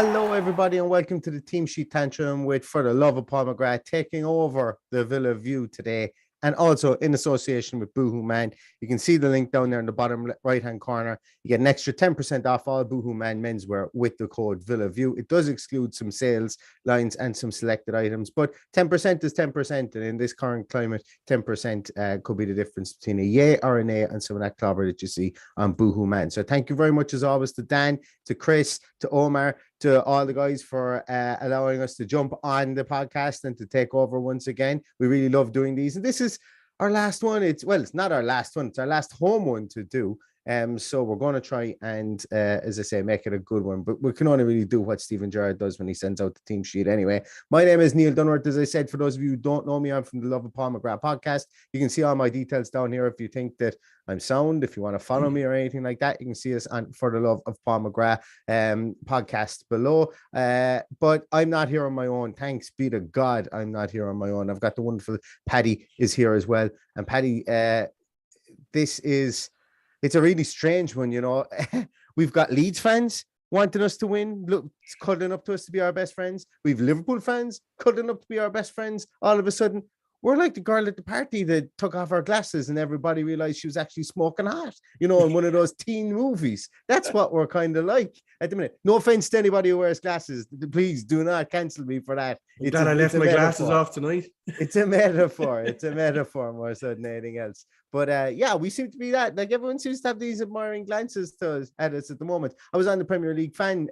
Hello, everybody, and welcome to the Teamsheet Tantrum with, for the love of Paul McGrath, taking over the Villa View today, and also in association with Boohoo Man. You can see the link down there in the bottom right-hand corner. You get an extra 10% off all Boohoo Man menswear with the code Villa View. It does exclude some sales lines and some selected items, but 10% is 10%, and in this current climate, 10% could be the difference between a yay or a nay and some of that clobber that you see on Boohoo Man. So thank you very much, as always, to Dan, to Chris, to Omar, to all the guys for allowing us to jump on the podcast and to take over once again. We really love doing these. And this is our last one. It's not our last one. It's our last home one to do. So we're going to try and, as I say, make it a good one. But we can only really do what Stephen Gerrard does when he sends out the team sheet anyway. My name is Neil Dunworth. As I said, for those of you who don't know me, I'm from the Love of Paul McGrath podcast. You can see all my details down here if you think that I'm sound. If you want to follow me or anything like that, you can see us on For the Love of Paul McGrath podcast below. But I'm not here on my own. Thanks be to God, I'm not here on my own. I've got the wonderful Paddy is here as well. And Paddy, it's a really strange one, you know. We've got Leeds fans wanting us to win, look, cuddling up to us to be our best friends. We've Liverpool fans cuddling up to be our best friends. All of a sudden, we're like the girl at the party that took off her glasses and everybody realized she was actually smoking hot, you know, in one of those teen movies. That's what we're kind of like at the minute. No offense to anybody who wears glasses. Please do not cancel me for that. I'm glad I left my glasses off tonight. It's a metaphor. It's a metaphor more so than anything else. But yeah, we seem to be that. Like, everyone seems to have these admiring glances at us at the moment. I was on the Premier League fan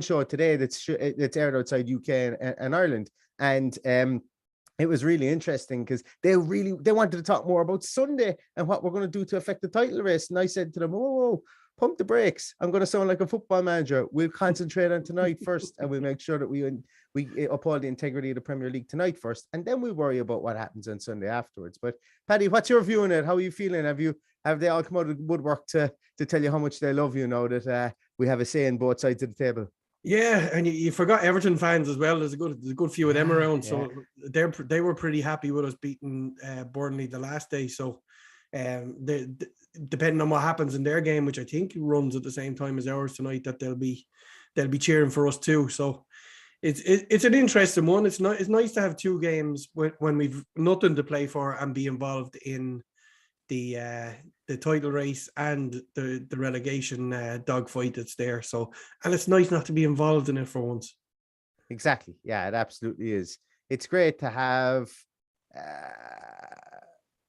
show today that's aired outside UK and Ireland. And it was really interesting because they wanted to talk more about Sunday and what we're going to do to affect the title race. And I said to them, whoa, pump the brakes. I'm going to sound like a football manager. We'll concentrate on tonight first, and we'll make sure that we uphold the integrity of the Premier League tonight first, and then we'll worry about what happens on Sunday afterwards. But Paddy, what's your view on it? How are you feeling? Have they all come out of the woodwork to tell you how much they love you now that we have a say in both sides of the table? Yeah, and you forgot Everton fans as well. There's a good few of them around, so they were pretty happy with us beating Burnley the last day. So, they, depending on what happens in their game, which I think runs at the same time as ours tonight, that they'll be cheering for us too. So, it's an interesting one. It's nice to have two games when we've nothing to play for and be involved in the title race and the relegation dogfight that's there. So, and it's nice not to be involved in it for once. Exactly. Yeah, it absolutely is. It's great to have.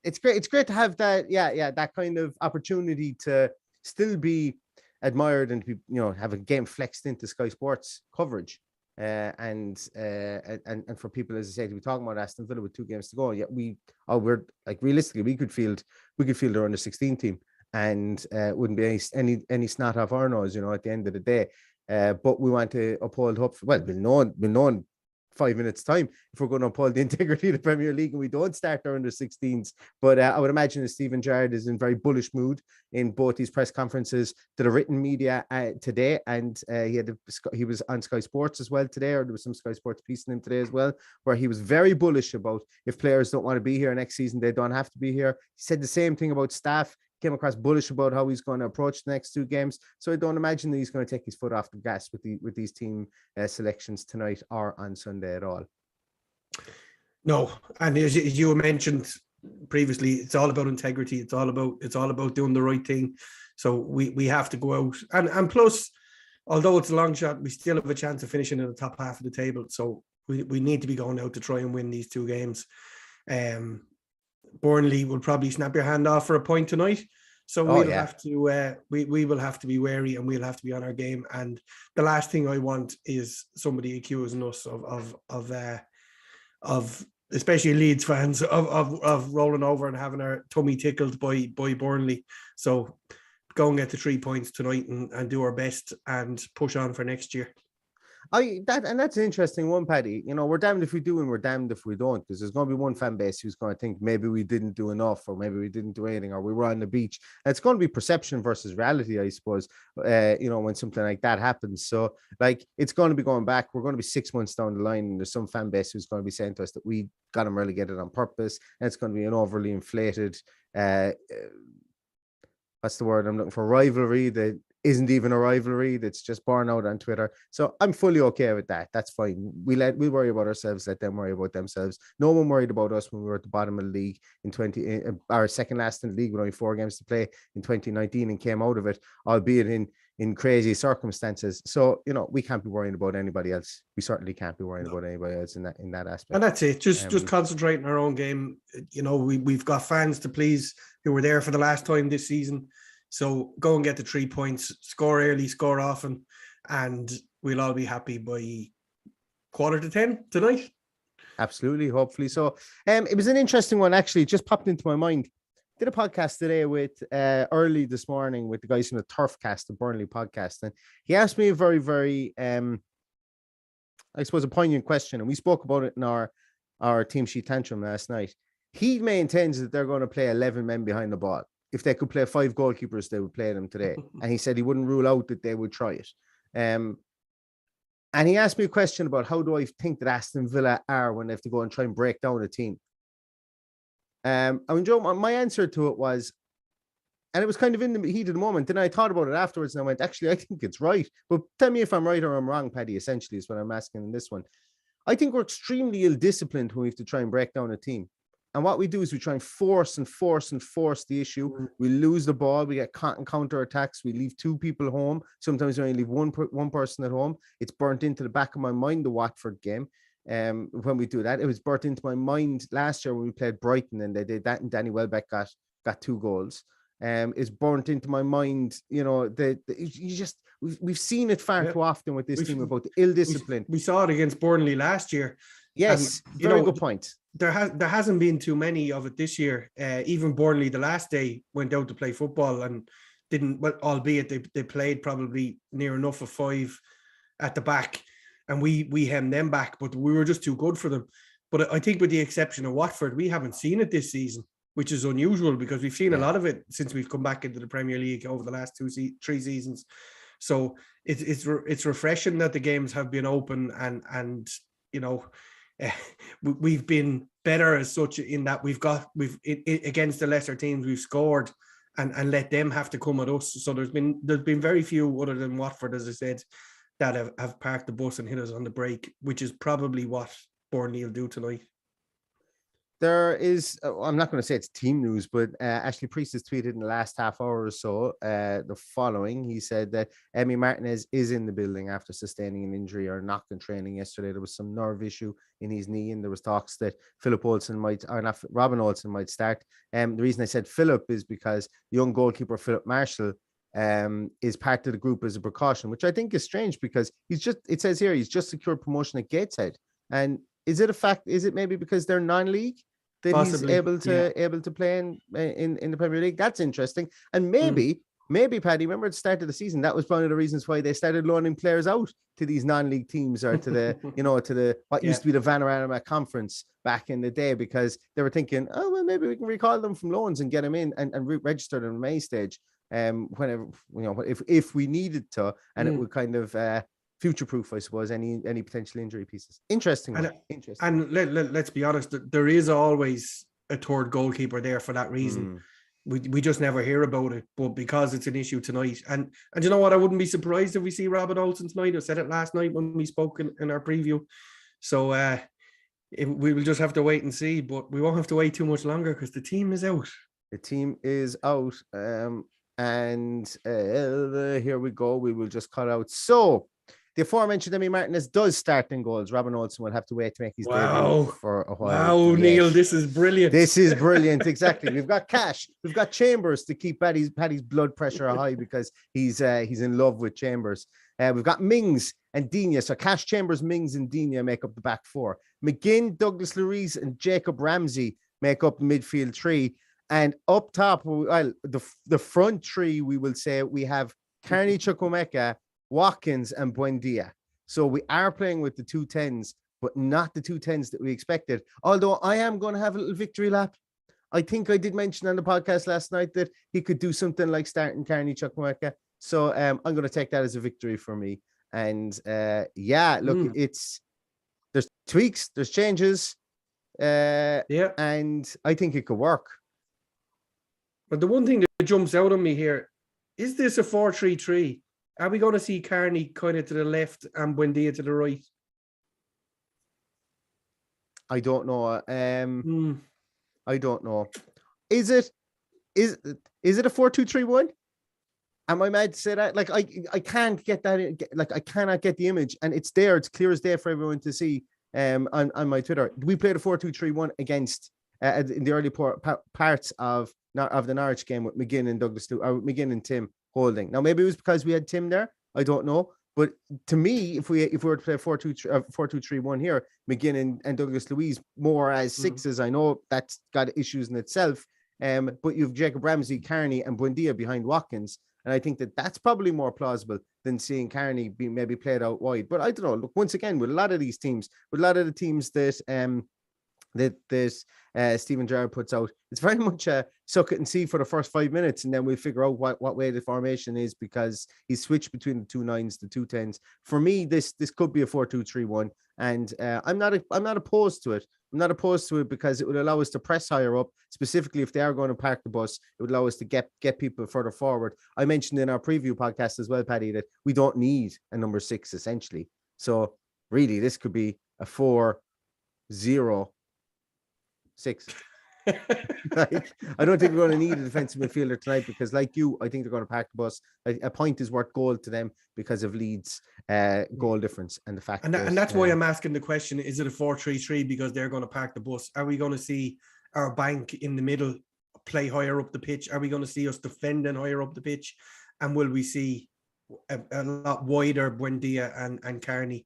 It's great to have that. Yeah, that kind of opportunity to still be admired and to be, you know, have a game flexed into Sky Sports coverage. And for people, as I say, to be talking about Aston Villa with 2 games to go, yet we're like, realistically, we could field their under 16 team, and wouldn't be any snot off our nose, you know, at the end of the day. But we want to uphold hope. We'll know in 5 minutes time if we're going to uphold the integrity of the Premier League and we don't start our under 16s. But I would imagine that Stephen Gerrard is in very bullish mood in both these press conferences to the written media today, and he was on Sky Sports as well today, or there was some Sky Sports piece on him today as well, where he was very bullish about if players don't want to be here next season, they don't have to be here. He said the same thing about staff. Came across bullish about how he's going to approach the next 2 games. So I don't imagine that he's going to take his foot off the gas with these team selections tonight or on Sunday at all. No, and as you mentioned previously, it's all about integrity. It's all about doing the right thing. So we have to go out, and plus, although it's a long shot, we still have a chance of finishing in the top half of the table. So we need to be going out to try and win these 2 games. Burnley will probably snap your hand off for a point tonight, so we will have to be wary, and we'll have to be on our game. And the last thing I want is somebody accusing us of especially Leeds fans of rolling over and having our tummy tickled by Burnley. So go and get the 3 points tonight and do our best and push on for next year. That's an interesting one, Paddy. You know, we're damned if we do and we're damned if we don't, because there's going to be one fan base who's going to think maybe we didn't do enough, or maybe we didn't do anything, or we were on the beach. And it's going to be perception versus reality, I suppose, you know, when something like that happens. So, like, it's going to be going back. We're going to be 6 months down the line, and there's some fan base who's going to be saying to us that we got them relegated on purpose, and it's going to be an overly inflated, what's the word I'm looking for, rivalry that isn't even a rivalry. That's just born out on Twitter. So I'm fully okay with that. That's fine. We worry about ourselves. Let them worry about themselves. No one worried about us when we were at the bottom of the league our second last in the league with only 4 games to play in 2019 and came out of it, albeit in crazy circumstances. So, we can't be worrying about anybody else. We certainly can't be worrying about anybody else in that aspect. And that's it. Just concentrate on our own game. We've got fans to please who were there for the last time this season. So go and get the 3 points, score early, score often, and we'll all be happy by 9:45 tonight. Absolutely, hopefully so. It was an interesting one, actually. It just popped into my mind. Did a podcast today with early this morning with the guys from the Turfcast, the Burnley podcast, and he asked me a very, very, I suppose, a poignant question, and we spoke about it in our Teamsheet Tantrum last night. He maintains that they're going to play 11 men behind the ball. If they could play 5 goalkeepers, they would play them today. And he said he wouldn't rule out that they would try it. And he asked me a question about how do I think that Aston Villa are when they have to go and try and break down a team. Joe, my answer to it was, and it was kind of in the heat of the moment, then I thought about it afterwards and I went, actually, I think it's right. But tell me if I'm right or I'm wrong, Paddy, essentially is what I'm asking in this one. I think we're extremely ill-disciplined when we have to try and break down a team. And what we do is we try and force the issue. We lose the ball. We get caught in counter attacks. We leave 2 people home. Sometimes we only leave one person at home. It's burnt into the back of my mind, the Watford game. When we do that, it was burnt into my mind last year when we played Brighton and they did that, and Danny Welbeck got 2 goals. It's burnt into my mind. We've seen it far too often with this team about the ill discipline. We saw it against Burnley last year. Yes, very good point. There hasn't been too many of it this year. Even Burnley the last day went out to play football and didn't. Well, albeit they played probably near enough of 5 at the back, and we hemmed them back, but we were just too good for them. But I think with the exception of Watford, we haven't seen it this season, which is unusual because we've seen a lot of it since we've come back into the Premier League over the last 3 seasons. So it's refreshing that the games have been open and we've been better as such in that we've against the lesser teams we've scored and let them have to come at us. So there's been very few other than Watford, as I said, that have parked the bus and hit us on the break, which is probably what Burnley will do tonight. There is, I'm not going to say it's team news, but Ashley Priest has tweeted in the last half hour or so the following. He said that Emi Martinez is in the building after sustaining an injury or knock in training yesterday. There was some nerve issue in his knee, and there was talks that Robin Olsen might start. The reason I said Philip is because young goalkeeper Philip Marshall is part of the group as a precaution, which I think is strange because it says here he's just secured promotion at Gateshead. And is it a fact? Is it maybe because they're non-league that possibly, he's able to play in the Premier League? That's interesting. And maybe Paddy, remember at the start of the season, that was one of the reasons why they started loaning players out to these non-league teams or to the what used to be the Vanarama Conference back in the day, because they were thinking, oh well, maybe we can recall them from loans and get them in and register them in May stage. Whenever if we needed to, and it would kind of future-proof, I suppose, any potential injury pieces. Interesting. And let's be honest, there is always a third goalkeeper there for that reason. We just never hear about it, but because it's an issue tonight, and you know what, I wouldn't be surprised if we see Robin Olsen tonight. I said it last night when we spoke in our preview. So we will just have to wait and see, but we won't have to wait too much longer because the team is out. The team is out. And here we go. We will just cut out. So the aforementioned Emi Martinez does start in goals. Robin Olsen will have to wait to make his debut for a while. Wow, yes. Neil, this is brilliant. This is brilliant. Exactly. We've got Cash. We've got Chambers to keep Paddy's blood pressure high because he's in love with Chambers. We've got Mings and Digne. So Cash, Chambers, Mings, and Digne make up the back 4. McGinn, Douglas Luiz, and Jacob Ramsey make up the midfield 3. And up top, well, the front 3, we will say we have Carney Chukwuemeka, Watkins, and Buendia. So we are playing with the 2 10s, but not the 2 10s that we expected. Although I am going to have a little victory lap. I think I did mention on the podcast last night that he could do something like starting Carney Chukwuemeka. So I'm going to take that as a victory for me. And look, there's tweaks, there's changes. And I think it could work. But the one thing that jumps out on me here Is this a 4-3-3? Are we going to see Carney kind of to the left and Buendia to the right? I don't know. I don't know. Is it a 4-2-3-1? Am I mad to say that? Like, I can't get that. Like, I cannot get the image, and it's there. It's clear as day for everyone to see. On my Twitter, we played a 4-2-3-1 against in the early parts of the Norwich game with McGinn and Douglas, or McGinn and Tim holding. Now, maybe it was because we had Tim there. I don't know. But to me, if we were to play 4-2-3-1 here, McGinn and Douglas Luiz more as sixes, I know that's got issues in itself. But you've Jacob Ramsey, Carney, and Buendia behind Watkins. And I think that that's probably more plausible than seeing Carney be maybe played out wide. But I don't know. Look, once again, with a lot of these teams, with a lot of the teams that Steven Gerrard puts out, it's very much a suck it and see for the first 5 minutes, and then we'll figure out what way the formation is, because he's switched between the 2 9s, the 2 10s. For me, this could be a 4-2-3-1, and I'm not opposed to it. I'm not opposed to it because it would allow us to press higher up, specifically if they are going to park the bus. It would allow us to get people further forward. I mentioned in our preview podcast as well, Paddy, that we don't need a number 6 essentially. So really, this could be a 4-0-6. Like, I don't think we're going to need a defensive midfielder tonight because, like you, I think they're going to pack the bus. A point is worth goal to them because of Leeds' goal difference and the fact. And that's why I'm asking the question: is it a 4-3-3 because they're going to pack the bus? Are we going to see our bank in the middle play higher up the pitch? Are we going to see us defending higher up the pitch? And will we see a lot wider Buendia and Carney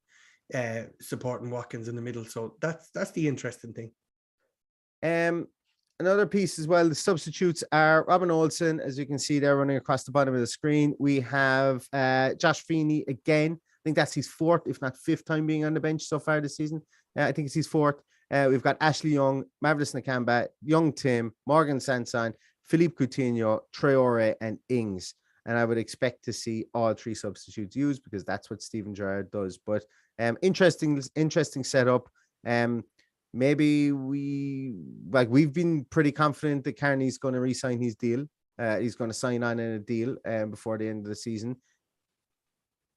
supporting Watkins in the middle? So that's the interesting thing. Another piece as well, the substitutes are Robin Olsen, as you can see there running across the bottom of the screen. We have Josh Feeney again. I think that's his 4th, if not 5th time being on the bench so far this season. I think it's his 4th. We've got Ashley Young, Marvelous Nakamba, Young Tim, Morgan Sanson, Philippe Coutinho, Traore, and Ings. And I would expect to see all 3 substitutes used because that's what Steven Gerrard does. But interesting setup. Maybe we've been pretty confident that Carney's going to re-sign his deal. He's going to sign on in a deal before the end of the season.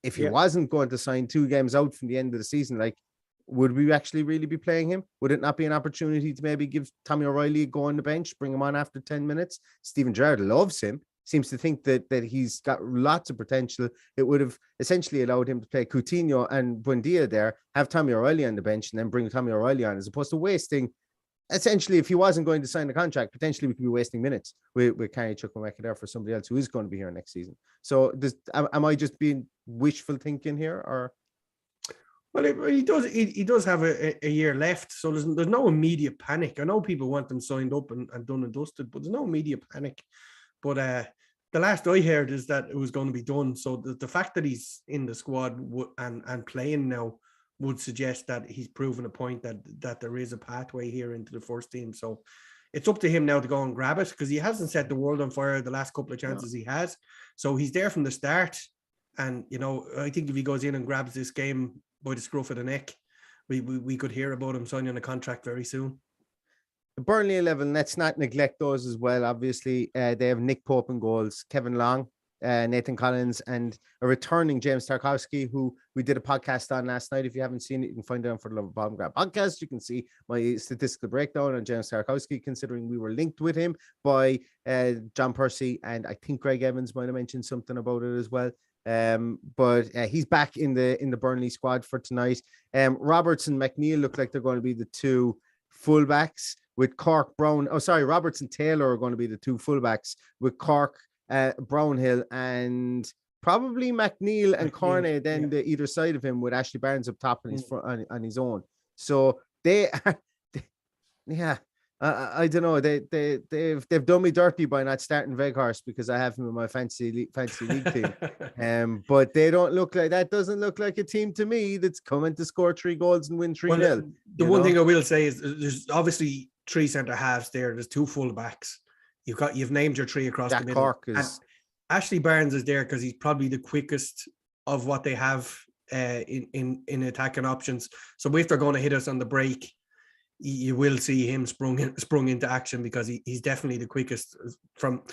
If he wasn't going to sign 2 games out from the end of the season, like, would we actually really be playing him? Would it not be an opportunity to maybe give Tommy O'Reilly a go on the bench, bring him on after 10 minutes? Steven Gerrard loves him. Seems to think that he's got lots of potential. It would have essentially allowed him to play Coutinho and Buendia there, have Tommy O'Reilly on the bench, and then bring Tommy O'Reilly on, as opposed to wasting. Essentially, if he wasn't going to sign the contract, potentially we could be wasting minutes with Carney Chukwuemeka there for somebody else who is going to be here next season. So, am I just being wishful thinking here, or? Well, he does have a year left, so there's no immediate panic. I know people want them signed up and done and dusted, but there's no immediate panic. But the last I heard is that it was going to be done. So the fact that he's in the squad and playing now would suggest that he's proven a point that there is a pathway here into the first team. So it's up to him now to go and grab it, because he hasn't set the world on fire the last couple of chances he has. So he's there from the start. And, I think if he goes in and grabs this game by the scruff of the neck, we could hear about him signing a contract very soon. The Burnley 11, let's not neglect those as well. Obviously, they have Nick Pope in goals, Kevin Long, Nathan Collins, and a returning James Tarkowski, who we did a podcast on last night. If you haven't seen it, you can find it on For the Love of Bottom Grab podcast. You can see my statistical breakdown on James Tarkowski, considering we were linked with him by John Percy, and I think Greg Evans might have mentioned something about it as well. But he's back in the Burnley squad for tonight. Robertson, McNeil look like they're going to be the 2 fullbacks, with Cork Brown. Oh, sorry, Robertson Taylor are going to be the 2 fullbacks, with Cork Brownhill and probably McNeil and Cornet then the either side of him, with Ashley Barnes up top on his front on his own. So they I don't know. They've done me dirty by not starting Weghorst, because I have him in my fantasy league team. But they don't look like that. Doesn't look like a team to me that's coming to score 3 goals and win 3-0. Well, the one thing I will say is there's obviously 3 centre halves there. There's 2 full backs. You've named your 3 across Jack the middle. Cork is... Ashley Barnes is there because he's probably the quickest of what they have in attacking options. So if they're going to hit us on the break, you will see him sprung into action, because he's definitely the quickest from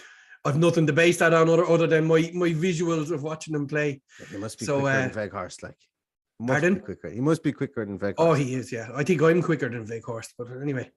I've nothing to base that on other than my visuals of watching them play. He must be quicker than Veghorst, like. Pardon? Be quicker. He must be quicker than Veghorst. Oh, he is, yeah. I think I'm quicker than Veghorst, but anyway.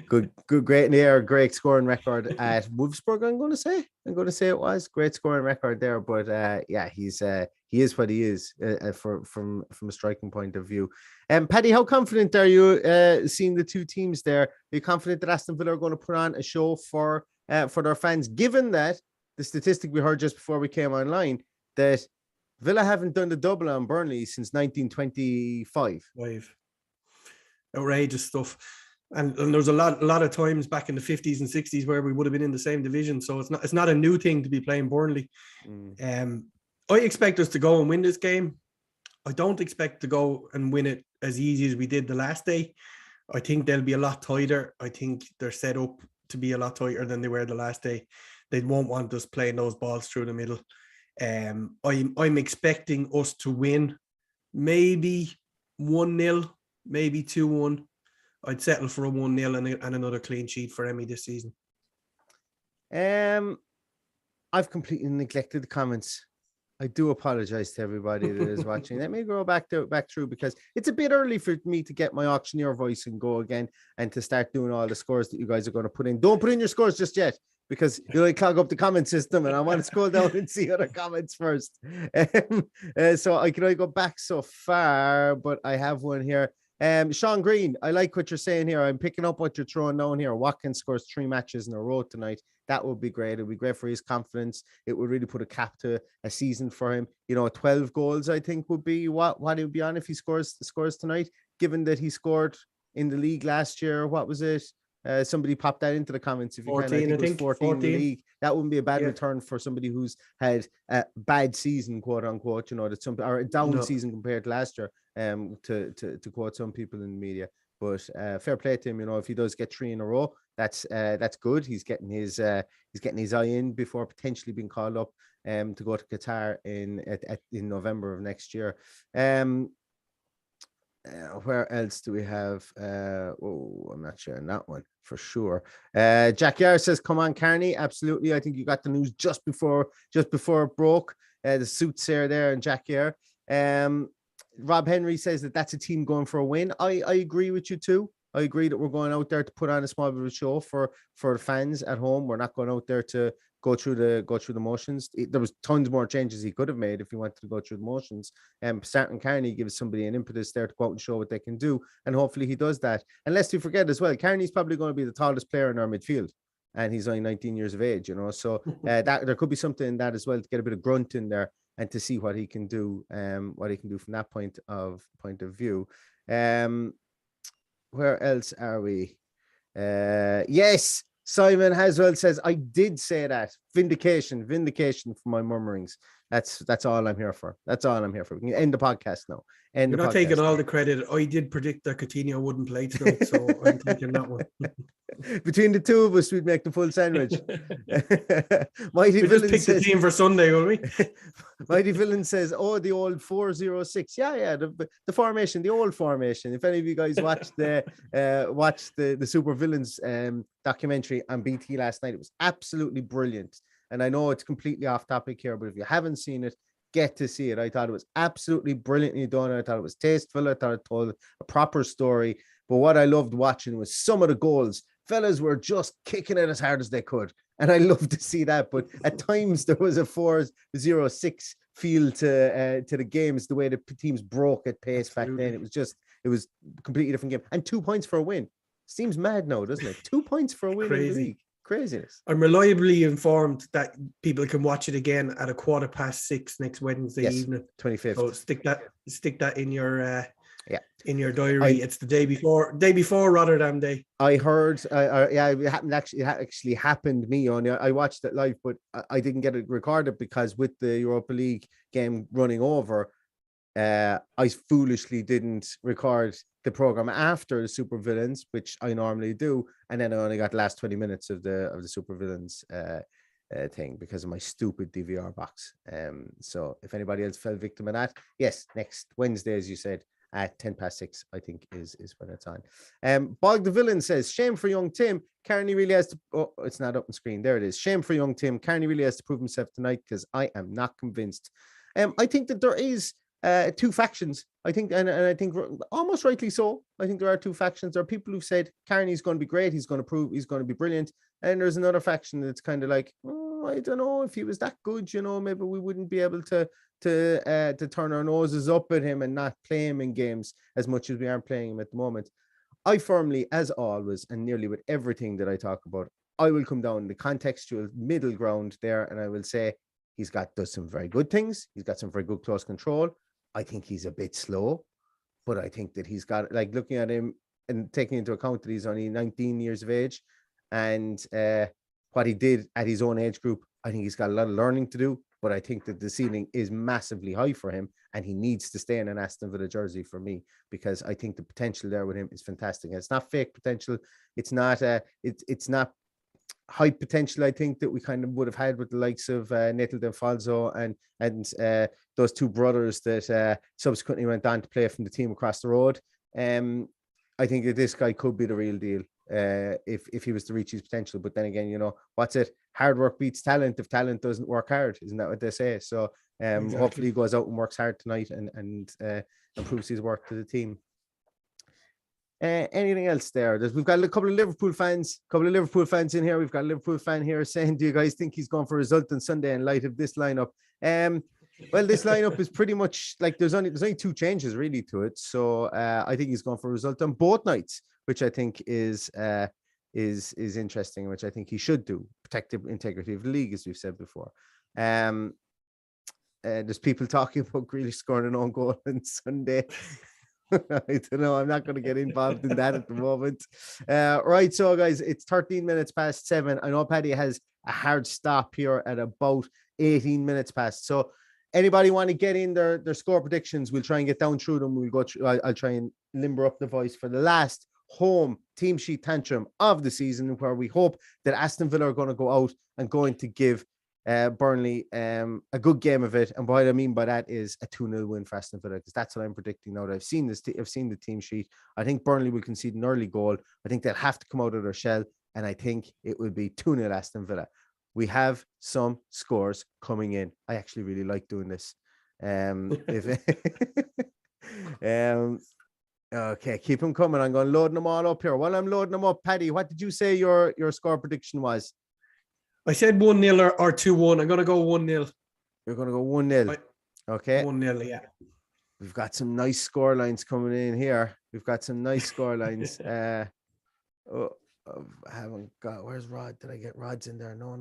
Good, great in the air, great scoring record at Wolfsburg. I'm going to say it was great scoring record there. But yeah, he is what he is from a striking point of view. Paddy, how confident are you seeing the two teams there? Are you confident that Aston Villa are going to put on a show for their fans? Given that the statistic we heard just before we came online that Villa haven't done the double on Burnley since 1925. Outrageous stuff. And there's a lot of times back in the 50s and 60s where we would have been in the same division. So it's not a new thing to be playing Burnley. I expect us to go and win this game. I don't expect to go and win it as easy as we did the last day. I think they'll be a lot tighter. I think they're set up to be a lot tighter than they were the last day. They won't want us playing those balls through the middle. I'm expecting us to win maybe 1-0, maybe 2-1. I'd settle for a 1-0 and another clean sheet for Emmy this season. I've completely neglected the comments. I do apologize to everybody that is watching. Let me go back through because it's a bit early for me to get my auctioneer voice and go again and to start doing all the scores that you guys are going to put in. Don't put in your scores just yet, because you'll like clog up the comment system, and I want to scroll down and see other comments first. So I can only go back so far, but I have one here. Sean Green, I like what you're saying here. I'm picking up what you're throwing down here. Watkins scores 3 matches in a row tonight. That would be great. It would be great for his confidence. It would really put a cap to a season for him. 12 goals, I think, would be what he would be on if he scores tonight, given that he scored in the league last year. What was it? Somebody popped that into the comments if you 14, can. I think it was 14 in the league. That wouldn't be a bad return for somebody who's had a bad season, quote unquote, or a down season compared to last year, to quote some people in the media. But fair play to him. If he does get 3 in a row, that's good. He's getting his eye in before potentially being called up to go to Qatar in November of next year. Where else do we have? I'm not sharing that one for sure. Jack Yar says, "Come on, Carney." Absolutely. I think you got the news just before it broke. The suits there and Jack Yar. Rob Henry says that's a team going for a win. I agree with you too. I agree that we're going out there to put on a small bit of a show for the fans at home. We're not going out there to go through the motions. There was tons more changes he could have made if he wanted to go through the motions. Starting Carney gives somebody an impetus there to go out and show what they can do, and hopefully he does that. And lest we forget as well, Carney's probably going to be the tallest player in our midfield, and he's only 19 years of age. So that there could be something in that as well to get a bit of grunt in there and to see what he can do. What he can do from that point of view. Where else are we? Yes. Simon Haswell says, "I did say that. Vindication for my murmurings." That's all I'm here for. We can end the podcast now. You're not taking all the credit. I did predict that Coutinho wouldn't play tonight, so I'm taking that one. Between the two of us, we'd make the full sandwich. Mighty Villain just pick the team for Sunday, will we? Mighty Villain says, "Oh, the old 406. Yeah, the formation, the old formation. If any of you guys watched the Super Villains documentary on BT last night, it was absolutely brilliant. And I know it's completely off topic here, but if you haven't seen it, get to see it. I thought it was absolutely brilliantly done. I thought it was tasteful. I thought it told a proper story. But what I loved watching was some of the goals. Fellas were just kicking it as hard as they could. And I love to see that. But at times there was a 4-0-6 feel to the games, the way the teams broke at pace back then. It was a completely different game. And 2 points for a win. Seems mad now, doesn't it? 2 points for a win in the league. Craziness. I'm reliably informed that people can watch it again at 6:15 next Wednesday evening. 25th. So stick that in your in your diary. It's the day before Rotterdam Day. I heard it actually happened me on. I watched it live, but I didn't get it recorded because with the Europa League game running over, I foolishly didn't record the program after the Super Villains, which I normally do, and then I only got the last 20 minutes of the Super Villains thing because of my stupid DVR box. So if anybody else fell victim of that, yes, next Wednesday, as you said, at 6:10, I think is when it's on. Bog the Villain says, shame for young Tim. Carney really has to, oh, it's not up on screen. There it is. Shame for young Tim. Carney really has to prove himself tonight because I am not convinced. I think that there is two factions. I think, and I think almost rightly so. I think there are two factions. There are people who've said Carney's going to be great. He's going to prove he's going to be brilliant. And there's another faction that's kind of like, oh, I don't know if he was that good, maybe we wouldn't be able to turn our noses up at him and not play him in games as much as we are playing him at the moment. I firmly, as always, and nearly with everything that I talk about, I will come down the contextual middle ground there, and I will say does some very good things. He's got some very good close control. I think he's a bit slow, but I think that he's got, like, looking at him and taking into account that he's only 19 years of age and what he did at his own age group, I think he's got a lot of learning to do. But I think that the ceiling is massively high for him, and he needs to stay in an Aston Villa jersey for me, because I think the potential there with him is fantastic. And it's not fake potential. It's not it's not high potential. I think that we kind of would have had with the likes of Natal Denfalzo and those two brothers that subsequently went on to play from the team across the road. I think that this guy could be the real deal if he was to reach his potential. But then again, what's it? Hard work beats talent if talent doesn't work hard. Isn't that what they say? So exactly. Hopefully he goes out and works hard tonight and improves his work to the team. Anything else there? We've got a couple of Liverpool fans in here. We've got a Liverpool fan here saying, do you guys think he's going for a result on Sunday in light of this lineup? Well, this lineup is pretty much like there's only two changes really to it. So I think he's going for a result on both nights, which I think is interesting, which I think he should do. Protect the integrity of the league, as we've said before. There's people talking about Grealish scoring an own goal on Sunday. I don't know. I'm not going to get involved in that at the moment. Right. So, guys, it's 13 minutes past 7. I know Paddy has a hard stop here at about 18 minutes past. So, anybody want to get in their score predictions? We'll try and get down through them. We'll go through. I'll try and limber up the voice for the last home team sheet tantrum of the season, where we hope that Aston Villa are going to go out and going to give Burnley a good game of it. And what I mean by that is a 2-0 win for Aston Villa, because that's what I'm predicting now that I've seen the team sheet. I think Burnley will concede an early goal. I think they'll have to come out of their shell, and I think it will be 2-0 Aston Villa. We have some scores coming in. I actually really like doing this. Okay, keep them coming. I'm going to load them all up here. While I'm loading them up, Paddy, what did you say your score prediction was? I said 1-0 or 2-1. I'm going to go 1-0. You're going to go 1-0. Okay. 1-0, yeah. We've got some nice score lines coming in here. I haven't got, where's Rod? Did I get Rod's in there? No.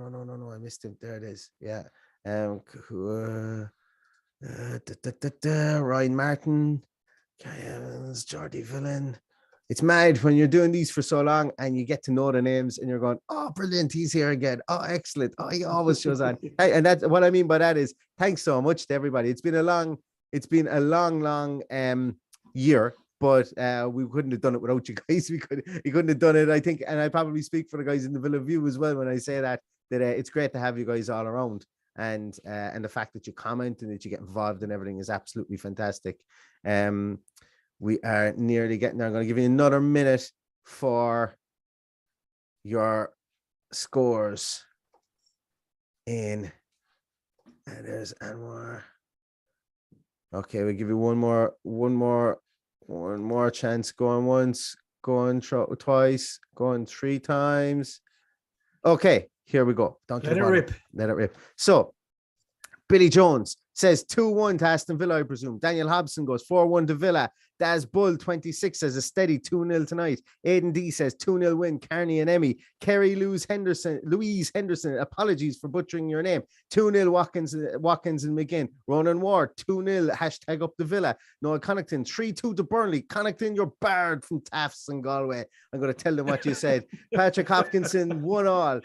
I missed him. There it is. Yeah. Ryan Martin, Kai Evans, Jordy Villain. It's mad when you're doing these for so long and you get to know the names and you're going, oh, brilliant, he's here again. Oh, excellent. Oh, he always shows on. Hey, and that's what I mean by that is thanks so much to everybody. It's been a long year, but we couldn't have done it without you guys. You couldn't have done it, I think, and I probably speak for the guys in the Villa View as well when I say that it's great to have you guys all around, and the fact that you comment and that you get involved in everything is absolutely fantastic. We are nearly getting there. I'm going to give you another minute for your scores in. And there's Anwar. Okay, we'll give you one more chance. Going once, going twice, going 3 times. Okay, here we go. Let it rip. So, Billy Jones says 2-1 to Aston Villa, I presume. Daniel Hobson goes 4-1 to Villa. Daz Bull 26 says a steady 2-0 tonight. Aidan D says 2-0 win. Carney and Emmy. Kerry Louise Henderson, apologies for butchering your name. 2-0 Watkins and McGinn. Ronan Ward 2-0 hashtag up the Villa. Noel Connaughton 3-2 to Burnley. Connaughton, you're barred from Tafts and Galway. I'm going to tell them what you said. Patrick Hopkinson 1-1.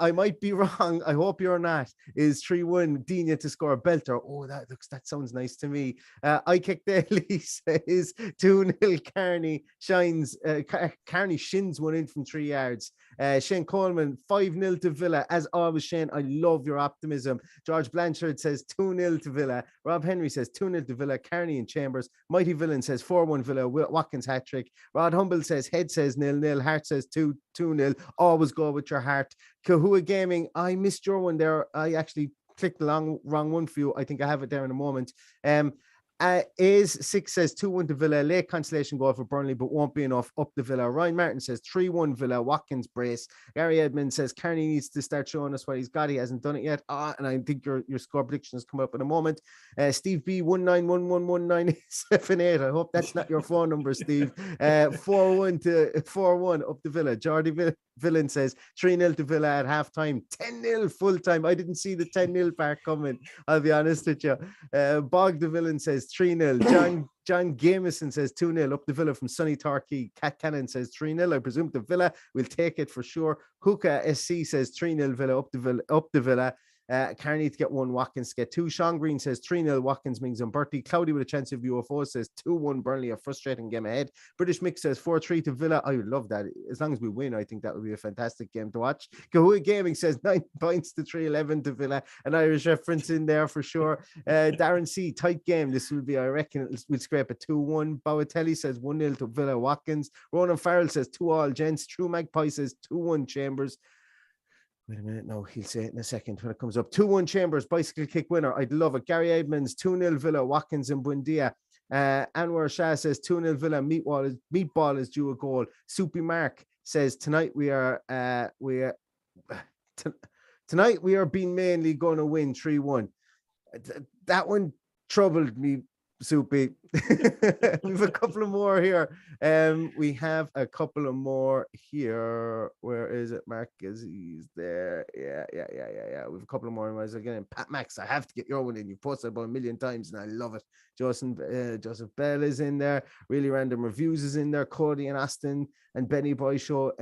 I might be wrong. I hope you're not. Is 3-1 Dina to score. welter. Oh, that sounds nice to me. I Kick Daily says 2-0 Carney shines. Carney shins one in from 3 yards. Shane Coleman 5-0 to Villa. As always, Shane, I love your optimism. George Blanchard says 2-0 to Villa. Rob Henry says 2-0 to Villa. Carney and Chambers. Mighty Villain says 4-1 Villa. Watkins hat trick. Rod Humble says Head says 0-0. Hart says 2-0. Always go with your heart. Kahua Gaming, I missed your one there. I actually clicked the wrong one for you. I think I have it there in a moment. Is 6 says 2-1 to Villa. Late consolation goal for Burnley, but won't be enough. Up the Villa. Ryan Martin says 3-1 Villa. Watkins brace. Gary Edmonds says Carney needs to start showing us what he's got. He hasn't done it yet. And I think your score prediction has come up in a moment. Steve B 19111978. I hope that's not your phone number, Steve. 4-1 up the Villa. Jordy Villain says 3-0 to Villa at halftime. 10-0 full time. I didn't see the 10-0 part coming. I'll be honest with you. Bog the Villain says 3-0. John Gameson says 2-0 up the Villa from Sunny Torquay. Cat Cannon says 3-0. I presume the Villa will take it for sure. Hookah SC says 3-0 Villa up the Villa. Carney to get 1, Watkins to get 2. Sean Green says 3-0 Watkins, Mings and Bertie. Cloudy with a chance of UFO says 2-1 Burnley, a frustrating game ahead. British Mix says 4-3 to Villa. I would love that. As long as we win, I think that would be a fantastic game to watch. Kahua Gaming says 9 points to 3-11 to Villa. An Irish reference in there for sure. Darren C, tight game. This will be, I reckon, we'll scrape a 2-1. Bowatelli says 1-0 to Villa Watkins. Ronan Farrell says 2-2 gents. True Magpie says 2-1 Chambers. Wait a minute. No, he'll say it in a second when it comes up. 2-1 Chambers, bicycle kick winner. I'd love it. Gary Edmonds, 2-0 Villa, Watkins and Buendia. Anwar Shah says 2-0 Villa, Meatball is due a goal. Soupy Mark says tonight we are being mainly going to win 3-1. That one troubled me, Soupy. We have a couple of more here. We have a couple of more here. Where is it? Mark is he's there. Yeah. We have a couple of more. Again, Pat Max, I have to get your one in. You've posted about 1 million times and I love it. Joseph Bell is in there. Really Random Reviews is in there. Cody and Aston and Benny Boy Show.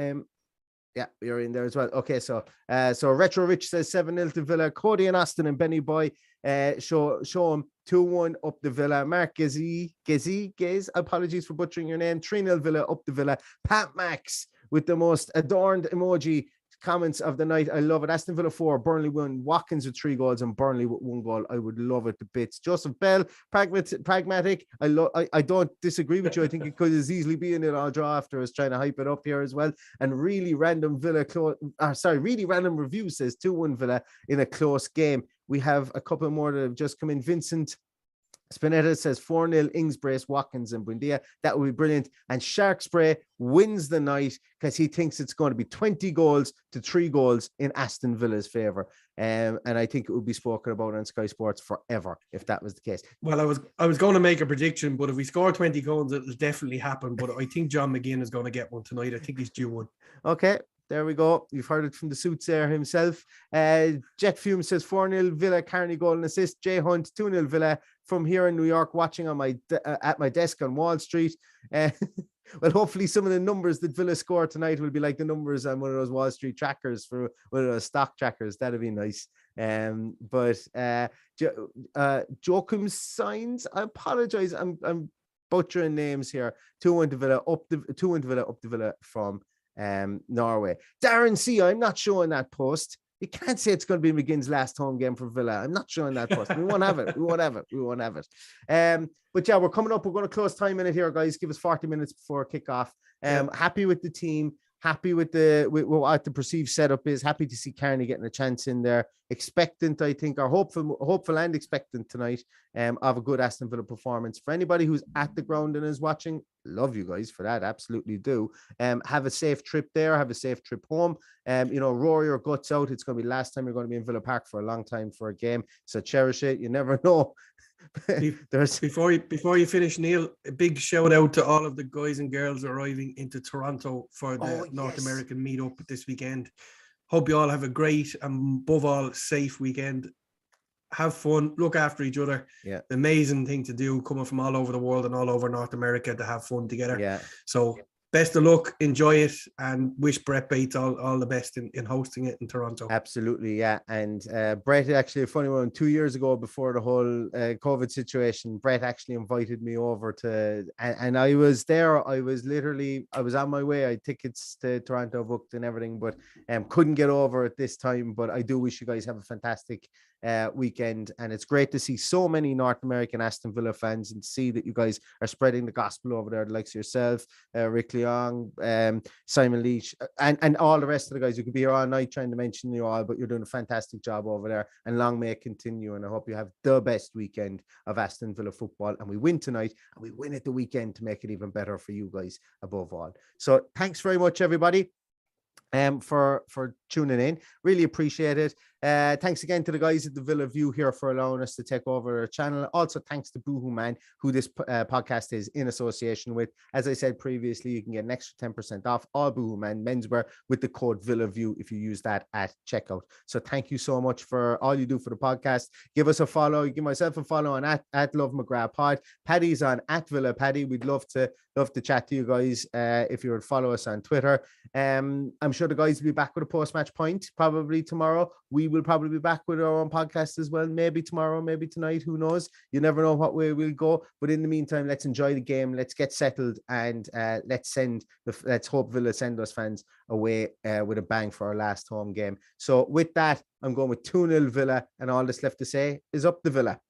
Yeah, you're in there as well. Okay, so Retro Rich says 7-0 to Villa. Cody and Aston and Benny Boy show him 2-1 up the Villa. Mark Gezi, apologies for butchering your name. 3-0 Villa up the Villa. Pat Max with the most adorned emoji comments of the night. I love it. Aston Villa 4, Burnley 1, Watkins with 3 goals and Burnley with 1 goal. I would love it to bits. Joseph Bell, pragmatic. I don't disagree with you. I think it could as easily be in it all draw after us trying to hype it up here as well. And really random review says 2-1 Villa in a close game. We have a couple more that have just come in. Vincent Spinetta says 4-0 Ings brace, Watkins and Buendia. That would be brilliant. And Shark Spray wins the night because he thinks it's going to be 20 goals to 3 goals in Aston Villa's favour. And I think it would be spoken about on Sky Sports forever if that was the case. Well, I was going to make a prediction, but if we score 20 goals, it'll definitely happen. But I think John McGinn is going to get one tonight. I think he's due one. Okay. There we go. You've heard it from the suits there himself. Jet Fume says 4-0 Villa, Carney goal and assist. Jay Hunt 2-0 Villa from here in New York, watching on at my desk on Wall Street. Well, hopefully some of the numbers that Villa score tonight will be like the numbers on one of those Wall Street trackers for one of those stock trackers. That'd be nice. But Joachim Signs, I apologize. I'm butchering names here. 2-1 to Villa up the Villa from Norway. Darren C, I'm not showing that post. You can't say it's going to be McGinn's last home game for Villa. I'm not showing that post. We won't have it. But yeah, we're coming up. We're going to close time in it here, guys. Give us 40 minutes before kickoff. Happy with the team. Happy with what the perceived setup is. Happy to see Carney getting a chance in there. Expectant, I think, or hopeful and expectant tonight of a good Aston Villa performance. For anybody who's at the ground and is watching, love you guys for that. Absolutely do. Have a safe trip there. Have a safe trip home. Roar your guts out. It's going to be the last time you're going to be in Villa Park for a long time for a game. So cherish it. You never know. Before you finish, Neil, a big shout out to all of the guys and girls arriving into Toronto for the North American meetup this weekend. Hope you all have a great and above all safe weekend. Have fun, look after each other. Yeah, the amazing thing to do, coming from all over the world and all over North America, to have fun together. Yeah. So best of luck, enjoy it, and wish Brett Bates all the best in hosting it in Toronto. Absolutely, yeah. And Brett, actually, a funny one, 2 years ago, before the whole COVID situation, Brett actually invited me over to, and I was there. I was on my way. I had tickets to Toronto booked and everything, but couldn't get over at this time. But I do wish you guys have a fantastic weekend, and it's great to see so many North American Aston Villa fans and see that you guys are spreading the gospel over there, like yourself, Rick Leong, Simon Leach, and all the rest of the guys. You could be here all night trying to mention you all, but you're doing a fantastic job over there, and long may it continue. And I hope you have the best weekend of Aston Villa football, and we win tonight and we win at the weekend to make it even better for you guys above all. So thanks very much, everybody, for tuning in. Really appreciate it. Thanks again to the guys at the Villa View here for allowing us to take over our channel. Also, thanks to Boohoo Man, who this podcast is in association with. As I said previously, you can get an extra 10% off all Boohoo Man menswear with the code Villa View if you use that at checkout. So thank you so much for all you do for the podcast. Give us a follow. Give myself a follow on at Love McGrath Pod. Paddy's on at Villa Paddy. We'd love to chat to you guys if you would follow us on Twitter. I'm sure the guys will be back with a post-match point probably tomorrow. We will probably be back with our own podcast as well, maybe tomorrow, maybe tonight, who knows. You never know what way we'll go, but in the meantime, let's enjoy the game, let's get settled, and let's hope Villa send us fans away with a bang for our last home game. So with that, I'm going with 2-0 Villa, and all that's left to say is up the Villa.